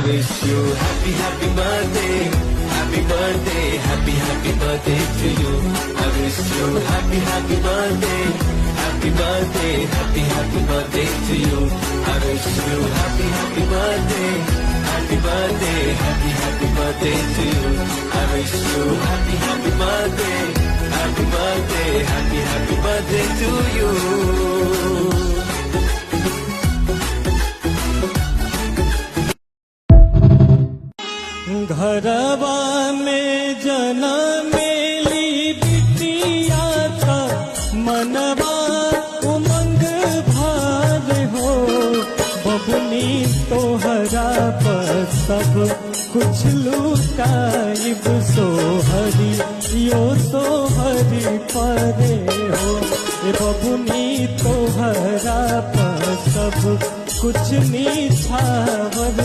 wish you happy, happy birthday. Happy birthday, happy birthday to you. I wish you happy, happy birthday. Happy birthday, happy birthday to you. I wish you happy, happy birthday. Happy birthday, happy birthday to you. I wish you happy, happy birthday. Happy birthday, happy birthday to you. घरवा में जनमेली बिटिया था मनवा उमंग भार हो बबुनी तोहरा पर सब कुछ लुटाइब सोहरी यो सोहरी परे हो बबुनी तोहरा पर सब कुछ निछावर